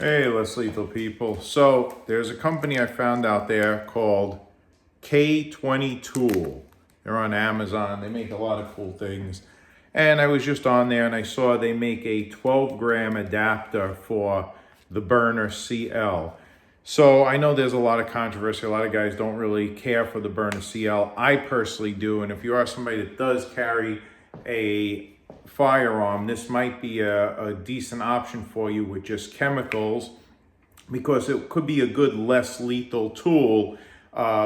Hey, less lethal people. So there's a company I found out there called K20 They're on Amazon. They make a lot of cool things. And I was just on there and I saw they make a 12-gram adapter for the Byrna CL. So I know there's a lot of controversy. A lot of guys don't really care for the Byrna CL. I personally do. And if you are somebody that does carry a firearm, this might be a decent option for you with just chemicals, because it could be a good less lethal tool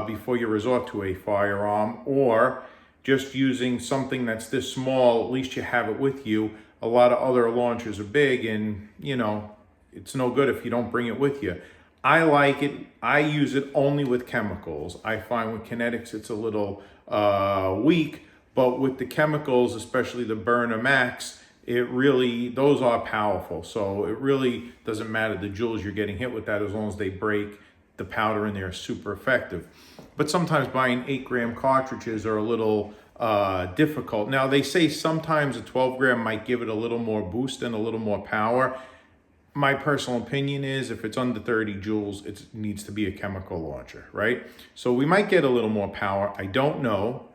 before you resort to a firearm, or just using something that's this small. At least you have it with you. A lot of other launchers are big, and it's no good if you don't bring it with you. I like it. I use it only with chemicals. I find with kinetics it's a little weak, but with the chemicals, especially the Byrna Max, those are powerful. So it really doesn't matter the joules you're getting hit with that, as long as they break. The powder in there is super effective. But sometimes buying 8-gram cartridges are a little difficult. Now they say sometimes a 12-gram might give it a little more boost and a little more power. My personal opinion is if it's under 30 joules, it needs to be a chemical launcher, right? So we might get a little more power. I don't know,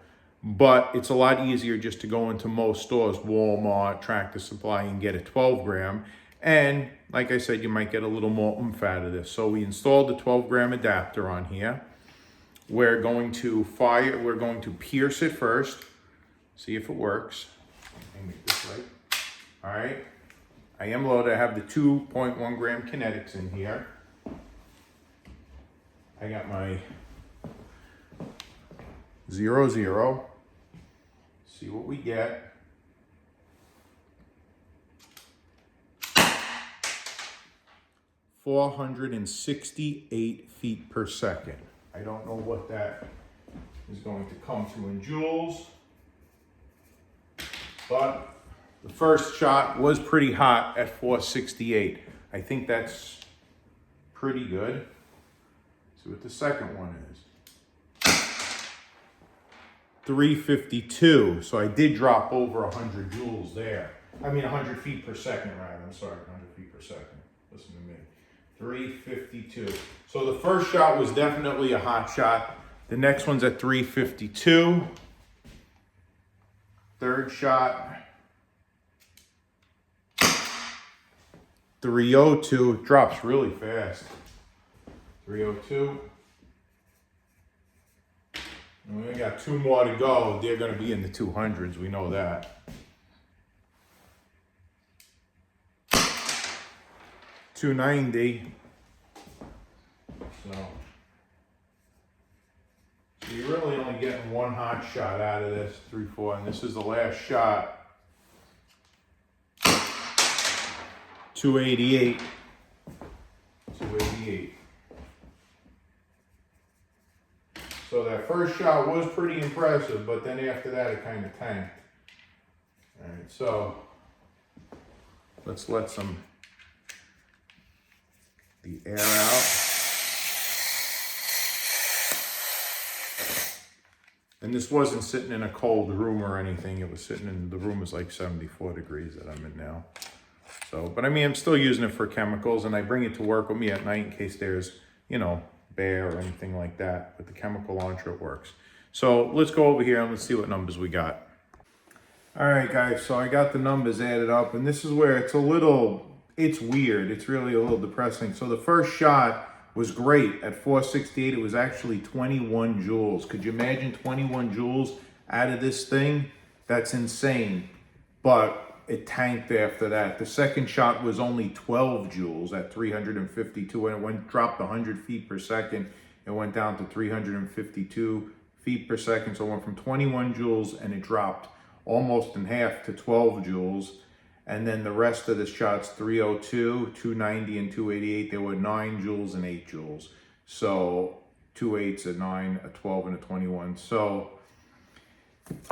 but it's a lot easier just to go into most stores, Walmart, Tractor Supply, and get a 12-gram. And like I said, you might get a little more oomph out of this. So we installed the 12-gram adapter on here. We're going to pierce it first, see if it works. Let me make this right. All right. I am loaded. I have the 2.1 gram kinetics in here. I got my 0.0. See what we get. "468 feet per second. I don't know what that is going to come to in joules, but the first shot was pretty hot at 468. I think that's pretty good. See what the second one is. 352. So I did drop over 100 joules there. I mean 100 feet per second, rather. I'm sorry, 100 feet per second. Listen to me. 352. So the first shot was definitely a hot shot. The next one's at 352. Third shot, 302. It drops really fast. 302. And we got 2 more to go. They're going to be in the 200s. We know that. 290. So you're really only getting one hot shot out of this, 3, 4, and this is the last shot. 288. 288. So that first shot was pretty impressive, but then after that it kind of tanked. All right, so let's let the air out. And this wasn't sitting in a cold room or anything. It was sitting in, the room is like 74 degrees that I'm in now. So, but I mean, I'm still using it for chemicals, and I bring it to work with me at night in case there's, bear or anything like that. With the chemical launcher, it works. So let's go over here and let's see what numbers we got. All right, guys, so I got the numbers added up, and this is where it's weird. It's really a little depressing. So the first shot was great. At 468, it was actually 21 joules. Could you imagine 21 joules out of this thing? That's insane. But it tanked after that. The second shot was only 12 joules at 352, and it dropped 100 feet per second. It went down to 352 feet per second. So it went from 21 joules and it dropped almost in half to 12 joules. And then the rest of the shots, 302, 290, and 288, they were 9 joules and 8 joules. So 2 8s, a 9, a 12, and a 21. So,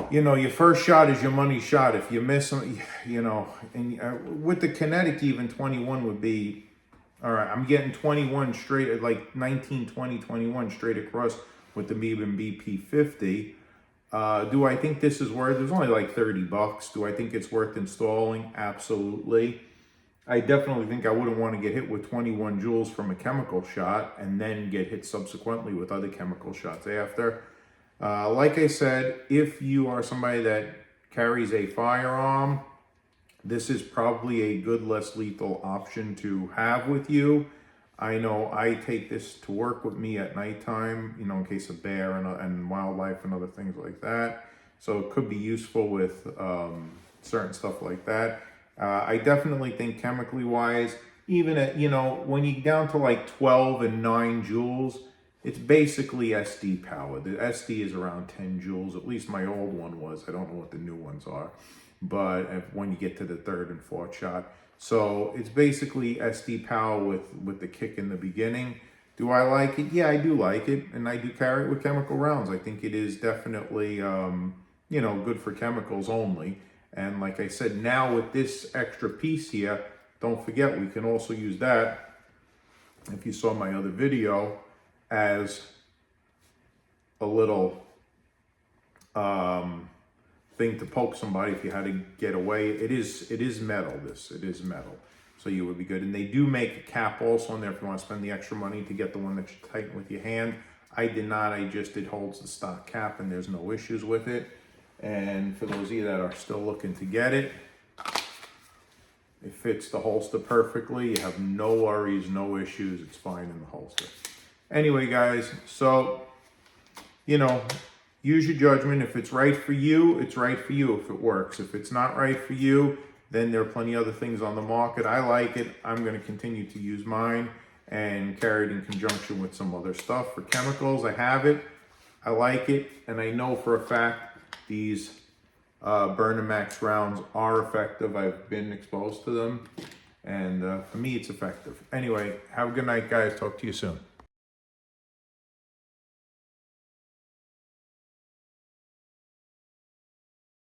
your first shot is your money shot. If you miss them, and with the kinetic, even 21 would be, all right, I'm getting 21 straight, like 19, 20, 21 straight across with the Byrna BP50. Do I think this is worth, it was only like $30. Do I think it's worth installing? Absolutely. I definitely think I wouldn't want to get hit with 21 joules from a chemical shot and then get hit subsequently with other chemical shots after. Like I said, if you are somebody that carries a firearm, this is probably a good, less lethal option to have with you. I know I take this to work with me at nighttime, you know, in case of bear and wildlife and other things like that. So it could be useful with certain stuff like that. I definitely think chemically wise, even at, you know, when you get down to like 12 and 9 joules, it's basically SD power. The SD is around 10 joules, at least my old one was. I don't know what the new ones are, but when you get to the third and fourth shot. So it's basically SD power with the kick in the beginning. Do I like it? Yeah, I do like it, and I do carry it with chemical rounds. I think it is definitely, you know, good for chemicals only. And like I said, now with this extra piece here, don't forget we can also use that, if you saw my other video, as a little thing to poke somebody if you had to get away. It is metal, it is metal. So you would be good. And they do make a cap also on there if you want to spend the extra money to get the one that you tighten with your hand. I did not, it holds the stock cap and there's no issues with it. And for those of you that are still looking to get it, it fits the holster perfectly. You have no worries, no issues. It's fine in the holster. Anyway, guys, so, you know, use your judgment. If it's right for you, it's right for you if it works. If it's not right for you, then there are plenty of other things on the market. I like it. I'm going to continue to use mine and carry it in conjunction with some other stuff. For chemicals, I have it. I like it. And I know for a fact these Byrna Max rounds are effective. I've been exposed to them. And for me, it's effective. Anyway, have a good night, guys. Talk to you soon.